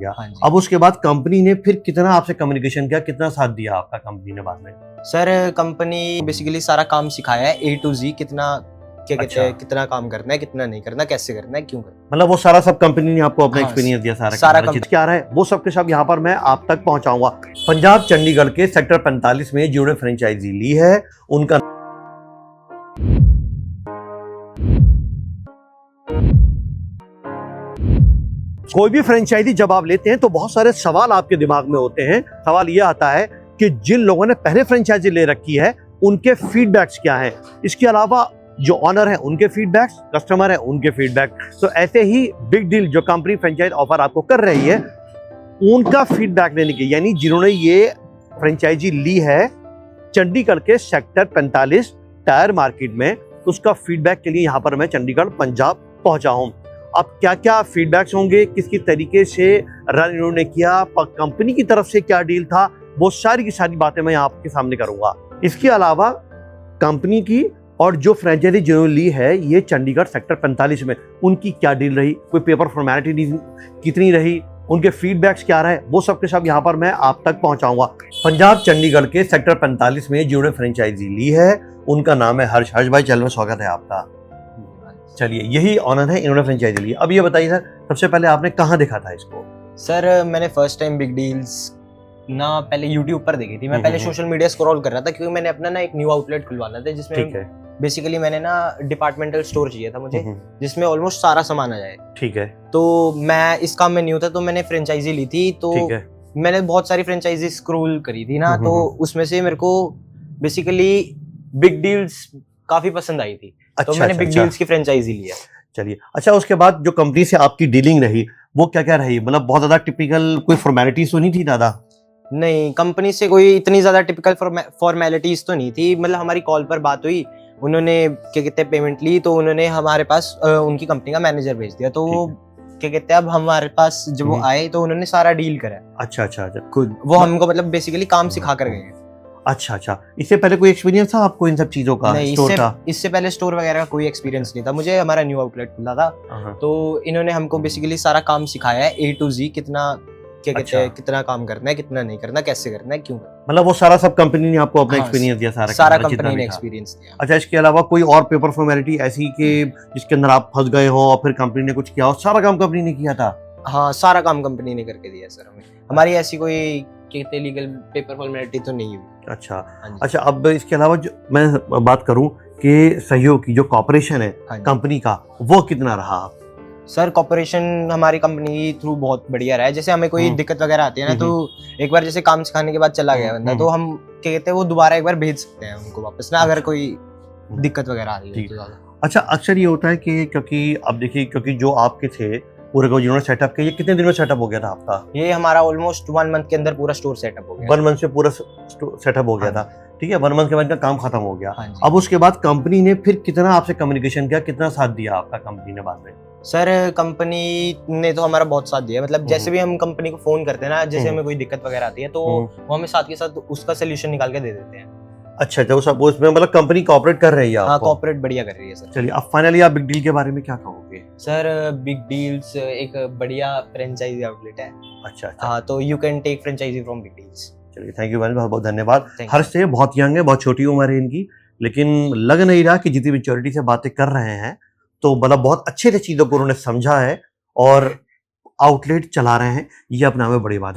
गया। हाँ जी। अब उसके बाद कंपनी ने फिर कितना आपसे कम्युनिकेशन किया, कितना साथ दिया आपका कंपनी ने बाद में? सर कंपनी बेसिकली सारा काम सिखाया है A to Z, कितना क्या कहते हैं, कितना काम करना है, कितना नहीं करना, कैसे करना है, क्यों करना है। मतलब वो सारा सब कंपनी ने आपको अपना हाँ, एक्सपीरियंस दिया सारा सारा क्या रहा है वो सब के सब यहाँ पर मैं आप तक पहुंचाऊंगा। पंजाब चंडीगढ़ के सेक्टर 45 में जिन्होंने फ्रेंचाइजी ली है उनका कोई भी फ्रेंचाइजी जब आप लेते हैं तो बहुत सारे सवाल आपके दिमाग में होते हैं। सवाल ये आता है कि जिन लोगों ने पहले फ्रेंचाइजी ले रखी है उनके फीडबैक्स क्या हैं, इसके अलावा जो ऑनर है उनके फीडबैक्स, कस्टमर है उनके फीडबैक। तो ऐसे ही बिग डील जो कंपनी फ्रेंचाइज ऑफर आपको कर रही है उनका फीडबैक लेने के, यानी जिन्होंने ये फ्रेंचाइजी ली है चंडीगढ़ के सेक्टर 45 टायर मार्केट में, उसका फीडबैक के लिए यहाँ पर मैं चंडीगढ़ पंजाब पहुंचा हूँ। अब क्या क्या फीडबैक्स होंगे, किस किस तरीके से रन इन्होंने किया, कंपनी की तरफ से क्या डील था, वो सारी की सारी बातें मैं आपके सामने करूंगा। इसके अलावा कंपनी की और जो फ्रेंचाइजी जिन्होंने ली है ये चंडीगढ़ सेक्टर 45 में, उनकी क्या डील रही, कोई पेपर फॉर्मेलिटी कितनी रही, उनके फीडबैक्स क्या रहे, वो सब के सब यहाँ पर मैं आप तक पहुंचाऊंगा। पंजाब चंडीगढ़ के सेक्टर 45 में जिन्होंने फ्रेंचाइजी ली है उनका नाम है हर्ष। हर्ष भाई चैनल में स्वागत है आपका। चलिए, यही ऑनर है, इन्होंने फ्रेंचाइजी ली। अब ये बताइए सर, सबसे पहले आपने कहाँ देखा था इसको? सर मैंने फर्स्ट टाइम बिग डील्स ना पहले YouTube पर देखी थी। मैं पहले सोशल मीडिया स्क्रॉल कर रहा था क्योंकि मैंने अपना ना एक न्यू आउटलेट खुलवाना था जिसमें बेसिकली मैंने ना डिपार्टमेंटल स्टोर चाहिए था मुझे जिसमें ऑलमोस्ट सारा सामान आ जाए। ठीक है। तो मैं इस काम में न्यू था तो मैंने फ्रेंचाइजी ली थी। तो मैंने बहुत सारी फ्रेंचाइजी स्क्रॉल करी थी ना, तो उसमें से मेरे को बेसिकली बिग डील्स काफी पसंद आई थी। तो मैंने बिग डील्स की फ्रेंचाइजी लिया। चलिए, अच्छा उसके बाद जो कंपनी से आपकी डीलिंग रही वो क्या क्या रही? मतलब बहुत ज्यादा टिपिकल कोई फॉर्मेलिटीज तो नहीं थी दादा? नहीं, कंपनी से कोई इतनी ज्यादा टिपिकल फॉर्मेलिटीज तो नहीं थी। मतलब हमारी कॉल पर बात हुई, उन्होंने क्या कहते हैं पेमेंट ली, तो उन्होंने हमारे पास उनकी कंपनी का मैनेजर भेज दिया। तो वो क्या कहते हैं अब हमारे पास जब वो आए तो उन्होंने सारा डील करा। अच्छा, खुद वो हमको मतलब बेसिकली काम सिखा कर गए। अच्छा, इससे पहले कोई एक्सपीरियंस था आपको इन सब चीजों का? नहीं, स्टोर का? इससे पहले स्टोर वगैरह का कोई एक्सपीरियंस नहीं था मुझे। हमारा न्यू आउटलेट खुला था तो इन्होंने हमको बेसिकली सारा काम सिखाया है A to Z, कितना क्या कहते हैं, कितना काम करना है, कितना नहीं करना, कैसे करना है, क्यों करना है। मतलब वो सारा सब कंपनी ने आपको अपना एक्सपीरियंस दिया सारा कंपनी ने एक्सपीरियंस दिया। अच्छा, इसके अलावा कोई और पेपर फॉर्मेलिटी ऐसी कि जिसके अंदर आप फंस गए हो और फिर कंपनी ने कुछ किया हो? सारा काम कंपनी ने किया था? हाँ, सारा काम कंपनी ने करके दिया सर हमें। हमारी ऐसी कोई कहते लीगल पेपर फॉर्मेलिटी तो नहीं हुई। अच्छा, अब इसके अलावा जो मैं बात करूं कि सहयोग की जो कॉर्पोरेशन है कंपनी का, वो कितना रहा? सर कॉर्पोरेशन हमारी कंपनी थ्रू बहुत बढ़िया रहा है। जैसे हमें कोई दिक्कत वगैरह आती है ना, तो एक बार जैसे काम सिखाने के बाद चला गया बंदा, तो हम क्या कहते हैं वो दोबारा एक बार भेज सकते हैं उनको वापस ना, अगर कोई दिक्कत वगैरह आ रही है। अच्छा, अक्सर ये होता है कि क्योंकि अब देखिए, क्योंकि जो आपके थे पूरे को जिन्होंने सेटअप किया, ये कितने दिन में सेटअप हो गया था आपका? ये हमारा ऑलमोस्ट 1 मंथ के अंदर पूरा स्टोर सेटअप हो गया। 1 मंथ से पूरा सेटअप हो गया था। ठीक है, 1 मंथ के बाद का काम खत्म हो गया। अब उसके बाद कंपनी ने फिर कितना आपसे कम्युनिकेशन किया, कितना साथ दिया आपका कंपनी ने बाद में? सर कंपनी ने तो हमारा बहुत साथ दिया। मतलब जैसे भी हम कंपनी को फोन करते हैं ना, जैसे हमें कोई दिक्कत वगैरह आती है तो वो हमें साथ के साथ उसका सोल्यूशन निकाल के दे देते हैं। अच्छा, तो सब उसमें मतलब कंपनी कोऑपरेट कर रही है आपको? हाँ, कोऑपरेट बढ़िया कर रही है सर। चलिए, अब फाइनली आप बिग डील के बारे में क्या कहोगे? सर बिग डील्स एक बढ़िया फ्रेंचाइजी आउटलेट है। अच्छा। हाँ, तो you can take franchise from big deals. चलिए, थैंक यू, बहुत बहुत धन्यवाद। हर्ष से बहुत यंग है, बहुत छोटी उम्र है इनकी, लेकिन लग नहीं रहा कि जितनी मैच्योरिटी से बातें कर रहे हैं, तो मतलब बहुत अच्छे से चीजों को उन्होंने समझा है और आउटलेट चला रहे हैं। ये अपने आप में बड़ी बात है।